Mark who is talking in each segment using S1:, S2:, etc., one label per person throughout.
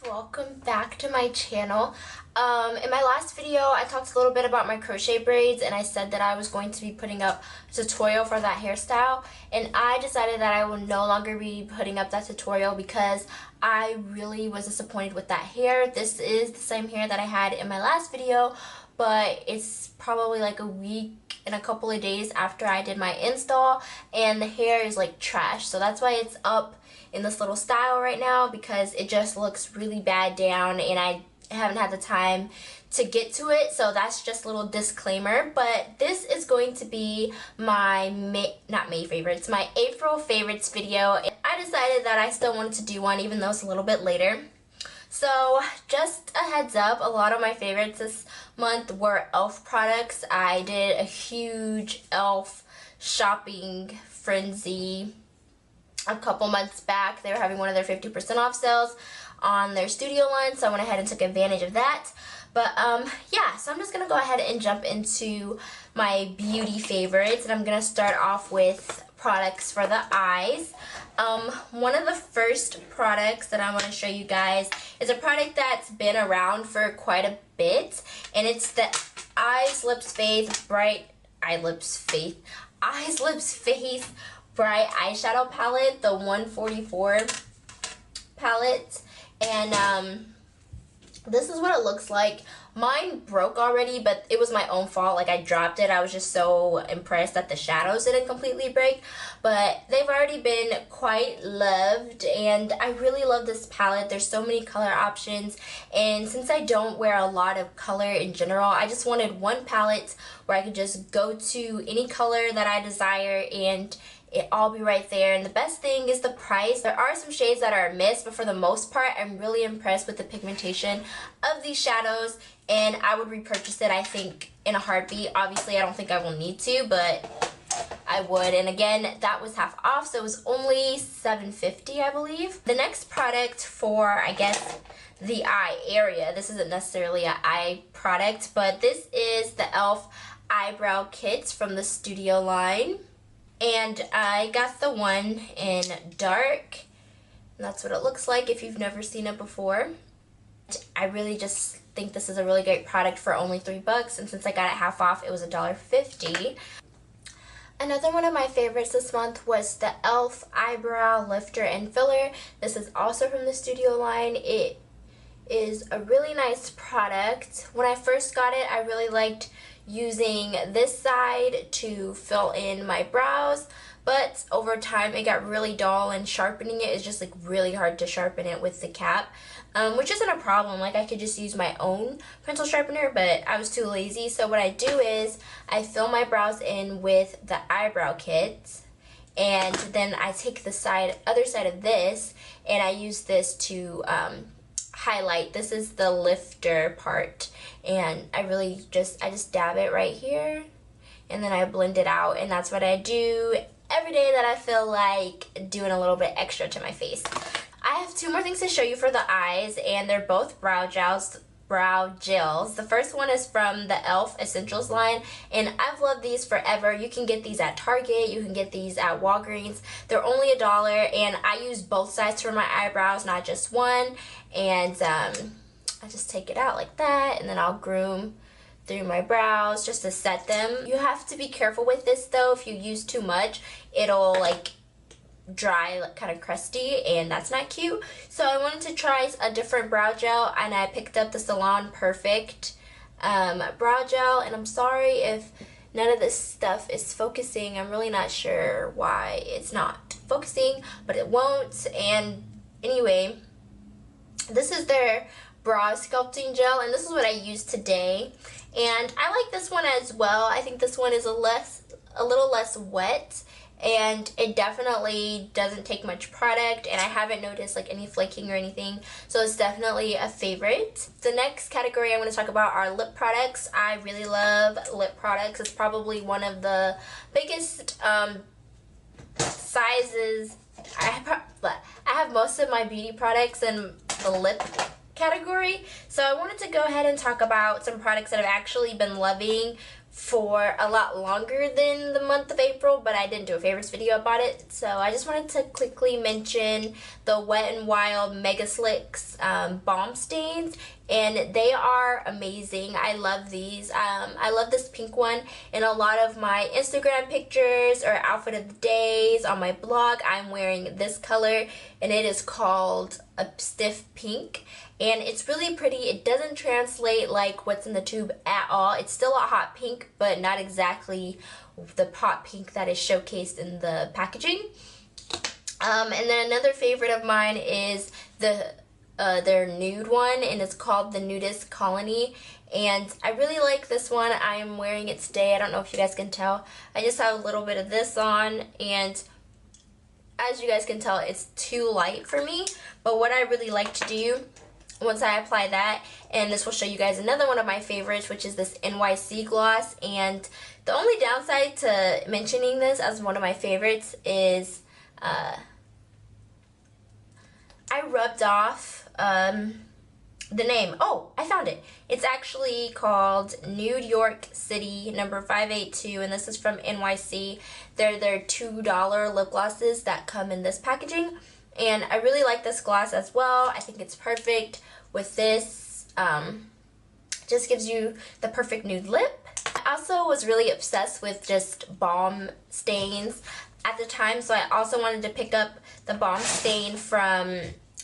S1: welcome back to my channel. In my last video I talked a little bit about my crochet braids and I said that I was going to be putting up a tutorial for that hairstyle, and I decided that I will no longer be putting up that tutorial because I really was disappointed with that hair. This is the same hair that I had in my last video, but it's probably like a week and a couple of days after I did my install, and the hair is like trash. So that's why it's up in this little style right now, because it just looks really bad down and I haven't had the time to get to it. So that's just a little disclaimer. But this is going to be my my April favorites video, and I decided that I still wanted to do one even though it's a little bit later. So just a heads up, a lot of my favorites this month were e.l.f. products. I did a huge e.l.f. shopping frenzy a couple months back. They were having one of their 50% off sales on their studio line, so I went ahead and took advantage of that. But yeah, so I'm just gonna go ahead and jump into my beauty favorites, and I'm gonna start off with products for the eyes. One of the first products that I want to show you guys is a product that's been around for quite a bit, and it's the Eyes Lips Face Bright eyeshadow palette, the 144 palette. And this is what it looks like. Mine broke already, but it was my own fault. Like, I dropped it. I was just so impressed that the shadows didn't completely break, but they've already been quite loved, and I really love this palette. There's so many color options, and since I don't wear a lot of color in general, I just wanted one palette where I could just go to any color that I desire and it all be right there. And the best thing is the price. There are some shades that are a miss, but for the most part I'm really impressed with the pigmentation of these shadows, and I would repurchase it, I think, in a heartbeat. Obviously I don't think I will need to, but I would. And again, that was half off, so it was only $7.50, I believe. The next product for, I guess, the eye area, this isn't necessarily an eye product, but this is the e.l.f. eyebrow kits from the studio line. And I got the one in dark, and that's what it looks like if you've never seen it before. I really just think this is a really great product for only $3, and since I got it half off, it was $1.50. Another one of my favorites this month was the e.l.f. eyebrow lifter and filler. This is also from the studio line. It is a really nice product. When I first got it, I really liked using this side to fill in my brows, but over time it got really dull, and sharpening it is just like really hard to sharpen it with the cap, which isn't a problem. Like, I could just use my own pencil sharpener, but I was too lazy. So what I do is I fill my brows in with the eyebrow kit, and then I take the other side of this and I use this to highlight. This is the lifter part, and I just dab it right here, and then I blend it out, and that's what I do every day that I feel like doing a little bit extra to my face. I have two more things to show you for the eyes, and they're both brow gels. The first one is from the e.l.f. Essentials line, and I've loved these forever. You can get these at Target, you can get these at Walgreens. They're only $1, and I use both sides for my eyebrows, not just one. And I just take it out like that, and then I'll groom through my brows just to set them. You have to be careful with this though. If you use too much, it'll like dry, like kind of crusty, and that's not cute. So I wanted to try a different brow gel, and I picked up the Salon Perfect brow gel, and I'm sorry if none of this stuff is focusing. I'm really not sure why it's not focusing, but it won't. And anyway, this is their brow sculpting gel, and this is what I used today, and I like this one as well. I think this one is a little less wet, and it definitely doesn't take much product, and I haven't noticed like any flaking or anything, so it's definitely a favorite. The next category I'm going to talk about are lip products. I really love lip products. It's probably one of the biggest sizes. I have most of my beauty products in the lip category, so I wanted to go ahead and talk about some products that I've actually been loving for a lot longer than the month of April, but I didn't do a favorites video about it. So I just wanted to quickly mention the Wet n Wild Mega Slicks Balm Stains, and they are amazing. I love these. I love this pink one. In a lot of my Instagram pictures or outfit of the days on my blog, I'm wearing this color, and it is called a stiff pink. And it's really pretty. It doesn't translate like what's in the tube at all. It's still a hot pink, but not exactly the hot pink that is showcased in the packaging. And then another favorite of mine is their nude one, and it's called the Nudist Colony. And I really like this one. I am wearing it today. I don't know if you guys can tell. I just have a little bit of this on, and as you guys can tell, it's too light for me. But what I really like to do once I apply that, and this will show you guys another one of my favorites, which is this NYC gloss. And the only downside to mentioning this as one of my favorites is I rubbed off the name. Oh, I found it. It's actually called Nude York City number 582, and this is from NYC. They're their $2 lip glosses that come in this packaging. And I really like this gloss as well. I think it's perfect with this. Just gives you the perfect nude lip. I also was really obsessed with just balm stains at the time, so I also wanted to pick up the balm stain from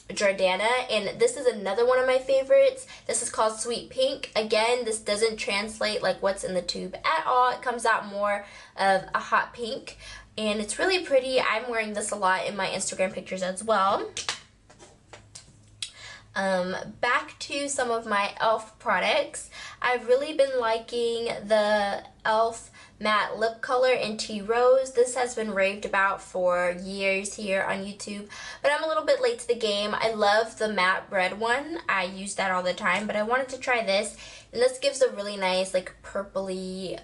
S1: Jordana, and this is another one of my favorites. This is called Sweet Pink. Again, this doesn't translate like what's in the tube at all. It comes out more of a hot pink, and it's really pretty. I'm wearing this a lot in my Instagram pictures as well. Back to some of my e.l.f. products. I've really been liking the e.l.f. matte lip color in Tea Rose. This has been raved about for years here on YouTube, but I'm a little bit late to the game. I love the matte red one. I use that all the time, but I wanted to try this, and this gives a really nice like purpley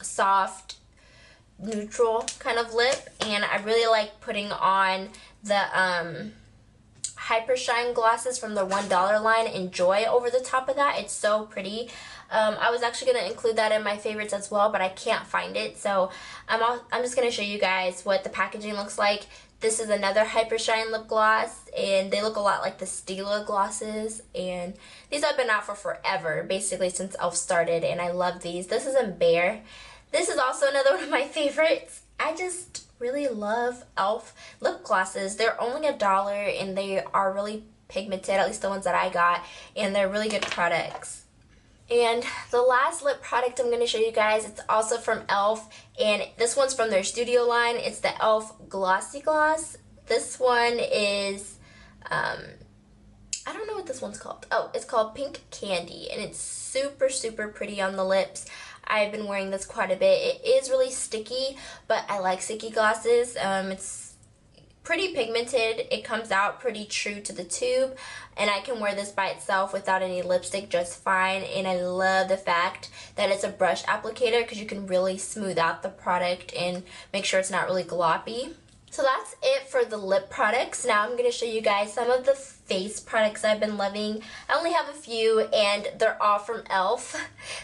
S1: soft neutral kind of lip. And I really like putting on the Hyper Shine glosses from the $1 line, Enjoy, over the top of that. It's so pretty. I was actually going to include that in my favorites as well, but I can't find it, so I'm just going to show you guys what the packaging looks like. This is another Hyper Shine lip gloss, and they look a lot like the Stila glosses, and these have been out for forever, basically since e.l.f. started, and I love these. This is in Bare. This is also another one of my favorites. I just really love e.l.f. lip glosses. They're only $1, and they are really pigmented, at least the ones that I got, and they're really good products. And the last lip product I'm going to show you guys, it's also from e.l.f. and this one's from their studio line. It's the e.l.f. Glossy Gloss. This one is, I don't know what this one's called. Oh, it's called Pink Candy, and it's super, super pretty on the lips. I've been wearing this quite a bit. It is really sticky, but I like sticky glosses. It's pretty pigmented. It comes out pretty true to the tube, and I can wear this by itself without any lipstick just fine. And I love the fact that it's a brush applicator because you can really smooth out the product and make sure it's not really gloppy. So that's it for the lip products. Now I'm going to show you guys some of the face products I've been loving. I only have a few, and they're all from e.l.f.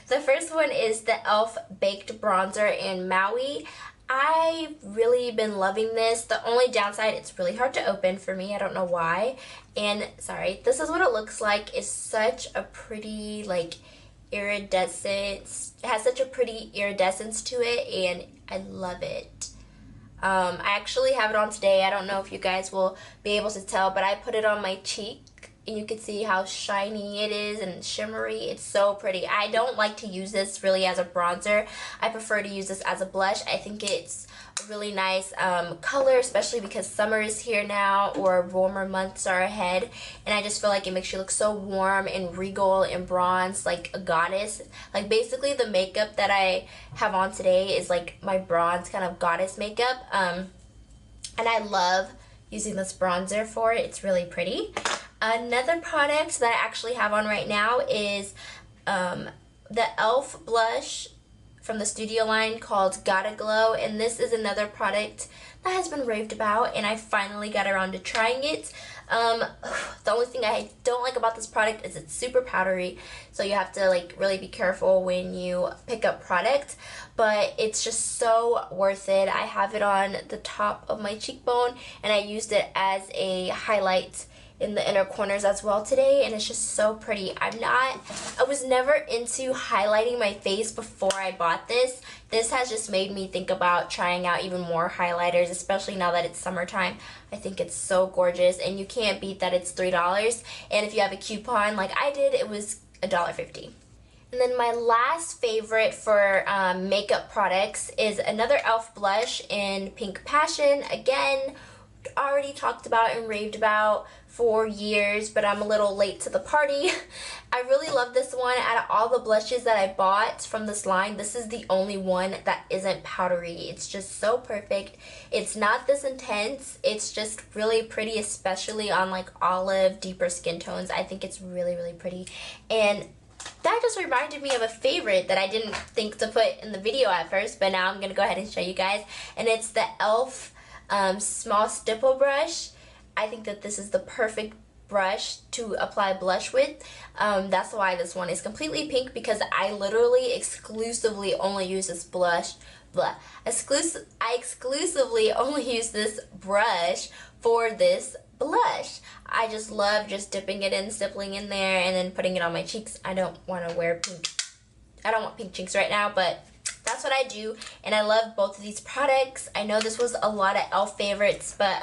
S1: The first one is the e.l.f. Baked Bronzer in Maui. I've really been loving this. The only downside, it's really hard to open for me. I don't know why. And, sorry, this is what it looks like. It's such a pretty, like, iridescence. It has such a pretty iridescence to it, and I love it. I actually have it on today. I don't know if you guys will be able to tell, but I put it on my cheek, and you can see how shiny it is and shimmery. It's so pretty. I don't like to use this really as a bronzer. I prefer to use this as a blush. I think it's a really nice color, especially because summer is here now, or warmer months are ahead, and I just feel like it makes you look so warm and regal and bronzed, like a goddess. Like, basically the makeup that I have on today is like my bronze kind of goddess makeup, and I love using this bronzer for it. It's really pretty. Another product that I actually have on right now is the e.l.f. blush from the studio line called Gotta Glow, and this is another product that has been raved about, and I finally got around to trying it. The only thing I don't like about this product is it's super powdery, so you have to like really be careful when you pick up product, but it's just so worth it. I have it on the top of my cheekbone, and I used it as a highlight in the inner corners as well today, and it's just so pretty. I was never into highlighting my face before I bought this. This has just made me think about trying out even more highlighters, especially now that it's summertime. I think it's so gorgeous, and you can't beat that it's $3, and if you have a coupon like I did, it was $1.50. And then my last favorite for makeup products is another e.l.f. blush in Pink Passion. Again, already talked about and raved about for years, but I'm a little late to the party. I really love this one. Out of all the blushes that I bought from this line, this is the only one that isn't powdery. It's just so perfect. It's not this intense. It's just really pretty, especially on like olive, deeper skin tones. I think it's really, really pretty. And that just reminded me of a favorite that I didn't think to put in the video at first, but now I'm going to go ahead and show you guys. And it's the e.l.f. Small Stipple brush. I think that this is the perfect brush to apply blush with. That's why this one is completely pink, because I literally exclusively only use this I exclusively only use this brush for this blush. I just love just dipping it in, stippling in there, and then putting it on my cheeks. I don't want to wear pink. I don't want pink cheeks right now, but that's what I do, and I love both of these products. I know this was a lot of e.l.f. favorites, but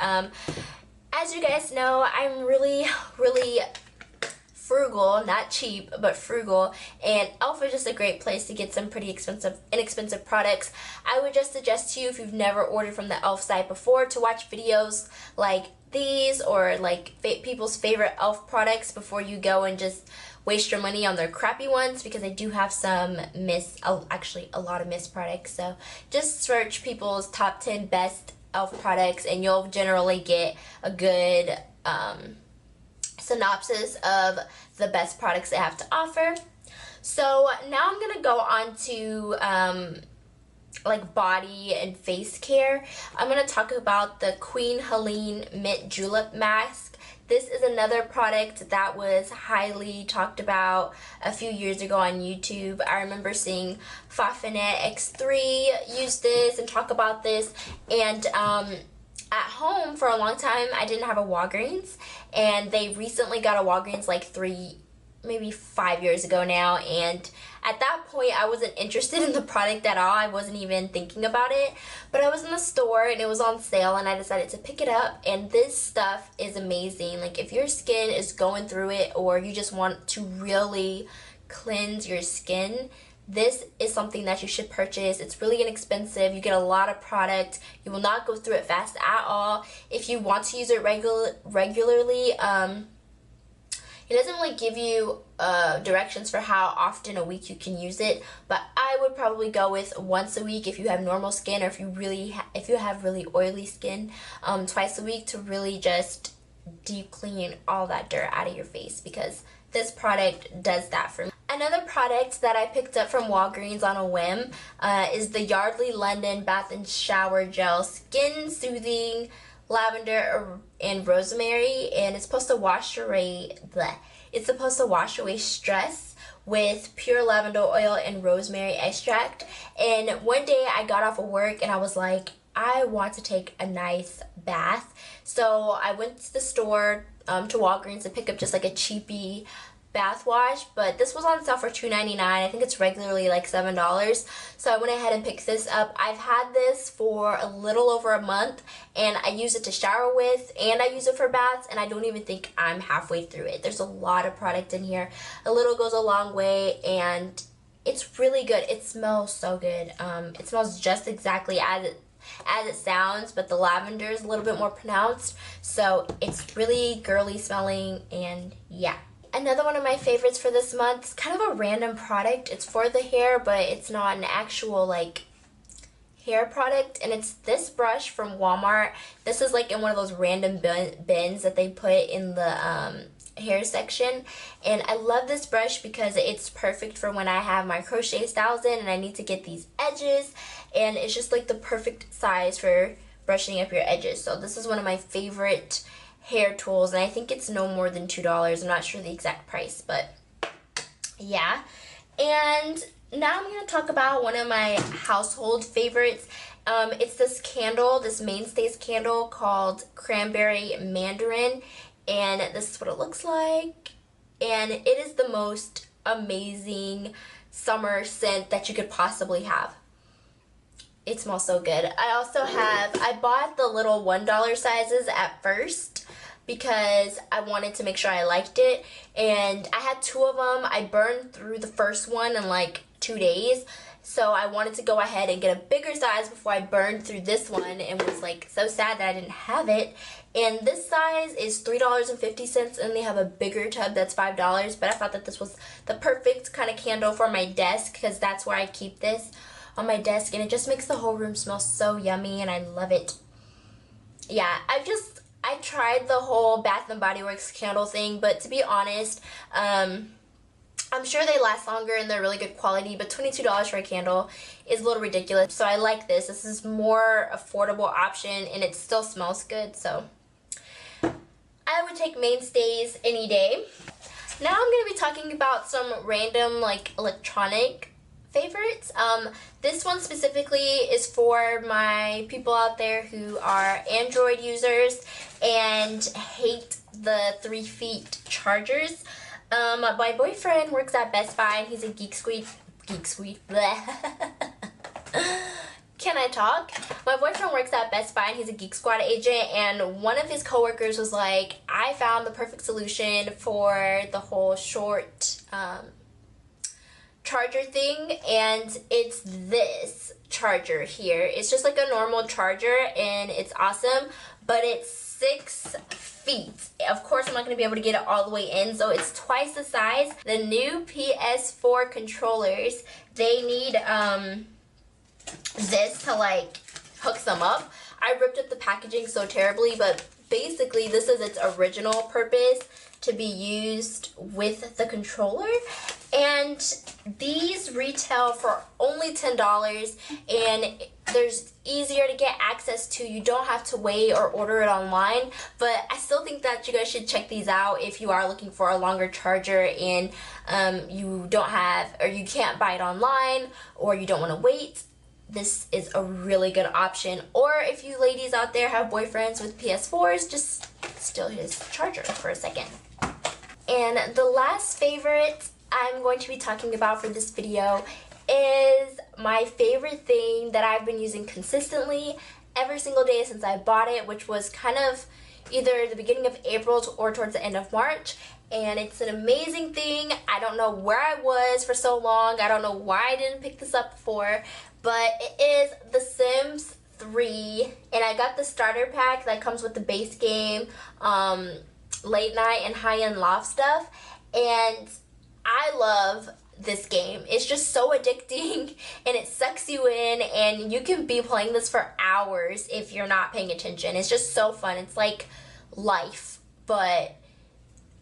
S1: as you guys know, I'm really, really frugal, not cheap, but frugal, and e.l.f. is just a great place to get some pretty inexpensive products. I would just suggest to you, if you've never ordered from the e.l.f. site before, to watch videos like these, or like people's favorite e.l.f. products before you go and just waste your money on their crappy ones, because they do have some actually a lot of missed products. So just search people's top 10 best e.l.f. products, and you'll generally get a good synopsis of the best products they have to offer. So now I'm gonna go on to like body and face care. I'm gonna talk about the Queen Helene Mint Julep Mask. This is another product that was highly talked about a few years ago on YouTube. I remember seeing Fafinette X3 use this and talk about this, and at home for a long time I didn't have a Walgreens, and they recently got a Walgreens like maybe 5 years ago now, and at that point I wasn't interested in the product at all. I wasn't even thinking about it, but I was in the store and it was on sale, and I decided to pick it up, and this stuff is amazing. Like, if your skin is going through it, or you just want to really cleanse your skin, this is something that you should purchase. It's really inexpensive. You get a lot of product. You will not go through it fast at all. If you want to use it regularly, it doesn't really give you directions for how often a week you can use it, but I would probably go with once a week if you have normal skin, or if you have really oily skin, twice a week, to really just deep clean all that dirt out of your face, because this product does that for me. Another product that I picked up from Walgreens on a whim is the Yardley London Bath and Shower Gel Skin Soothing Lavender and Rosemary, and it's supposed to wash away stress with pure lavender oil and rosemary extract. And one day I got off of work and I was like, I want to take a nice bath. So I went to the store, to Walgreens, to pick up just like a cheapy bath wash, but this was on sale for $2.99. I think it's regularly like $7. So I went ahead and picked this up. I've had this for a little over a month, and I use it to shower with, and I use it for baths, and I don't even think I'm halfway through it. There's a lot of product in here. A little goes a long way, and it's really good. It smells so good. It smells just exactly as it sounds, but the lavender is a little bit more pronounced, so it's really girly smelling, and yeah. Another one of my favorites for this month is kind of a random product. It's for the hair, but it's not an actual like hair product, and it's this brush from Walmart. This is like in one of those random bins that they put in the hair section, and I love this brush because it's perfect for when I have my crochet styles in and I need to get these edges, and it's just like the perfect size for brushing up your edges. So this is one of my favorite hair tools, and I think it's no more than $2. I'm not sure the exact price, but yeah. And now I'm going to talk about one of my household favorites. It's this candle, this Mainstays candle called Cranberry Mandarin, and this is what it looks like. And it is the most amazing summer scent that you could possibly have. It smells so good. I bought the little $1 sizes at first because I wanted to make sure I liked it, and I had 2 of them. I burned through the first one in like 2 days, so I wanted to go ahead and get a bigger size before I burned through this one, and was like so sad that I didn't have it. And this size is $3.50, and they have a bigger tub that's $5, but I thought that this was the perfect kind of candle for my desk, because that's where I keep this, on my desk, and it just makes the whole room smell so yummy, and I love it. Yeah, I tried the whole Bath & Body Works candle thing, but to be honest, I'm sure they last longer and they're really good quality, but $22 for a candle is a little ridiculous. So I like this. This is more affordable option, and it still smells good, so I would take Mainstays any day. Now I'm going to be talking about some random like electronic favorites. This one specifically is for my people out there who are Android users and hate the 3 feet chargers. My boyfriend works at Best Buy, and he's a geek squeak, bleh. Can I talk? My boyfriend works at Best Buy, and he's a Geek Squad agent, and one of his coworkers was like, I found the perfect solution for the whole short charger thing, and it's this charger here. It's just like a normal charger, and it's awesome, but it's 6 feet. Of course, I'm not going to be able to get it all the way in, so it's twice the size. The new PS4 controllers, they need this to like hook them up. I ripped up the packaging so terribly, but basically this is its original purpose, to be used with the controller. And these retail for only $10, and there's easier to get access to. You don't have to wait or order it online, but I still think that you guys should check these out if you are looking for a longer charger and you don't have, or you can't buy it online, or you don't want to wait. This is a really good option. Or if you ladies out there have boyfriends with PS4s, just steal his charger for a second. And the last favorite I'm going to be talking about for this video is my favorite thing that I've been using consistently every single day since I bought it, which was kind of either the beginning of April or towards the end of March. And it's an amazing thing. I don't know where I was for so long. I don't know why I didn't pick this up before, but it is The Sims 3, and I got the starter pack that comes with the base game, late night and high-end loft stuff, and I love this game. It's just so addicting, and it sucks you in, and you can be playing this for hours if you're not paying attention. It's just so fun. It's like life, but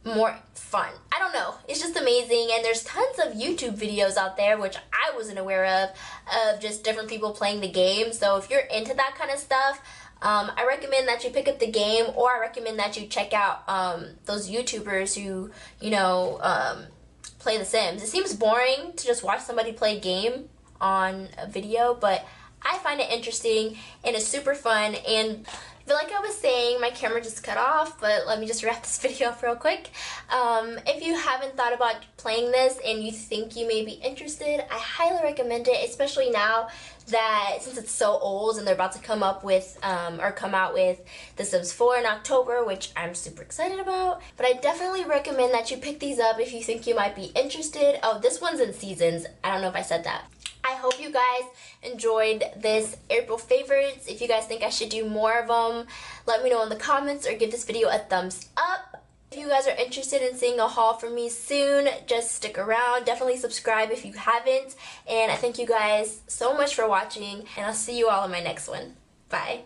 S1: more fun. I don't know. It's just amazing, and there's tons of YouTube videos out there, which I wasn't aware of just different people playing the game. So if you're into that kind of stuff, I recommend that you pick up the game, or I recommend that you check out those YouTubers who, you know, play The Sims. It seems boring to just watch somebody play a game on a video, but I find it interesting, and it's super fun. And like I was saying, my camera just cut off, but let me just wrap this video up real quick. If you haven't thought about playing this and you think you may be interested, I highly recommend it, especially now that since it's so old and they're about to come up with or come out with The Sims 4 in October, which I'm super excited about. But I definitely recommend that you pick these up if you think you might be interested. Oh, this one's in seasons. I don't know if I said that. I hope you guys enjoyed this April favorites. If you guys think I should do more of them, let me know in the comments or give this video a thumbs up. If you guys are interested in seeing a haul from me soon, just stick around. Definitely subscribe if you haven't. And I thank you guys so much for watching, and I'll see you all in my next one. Bye.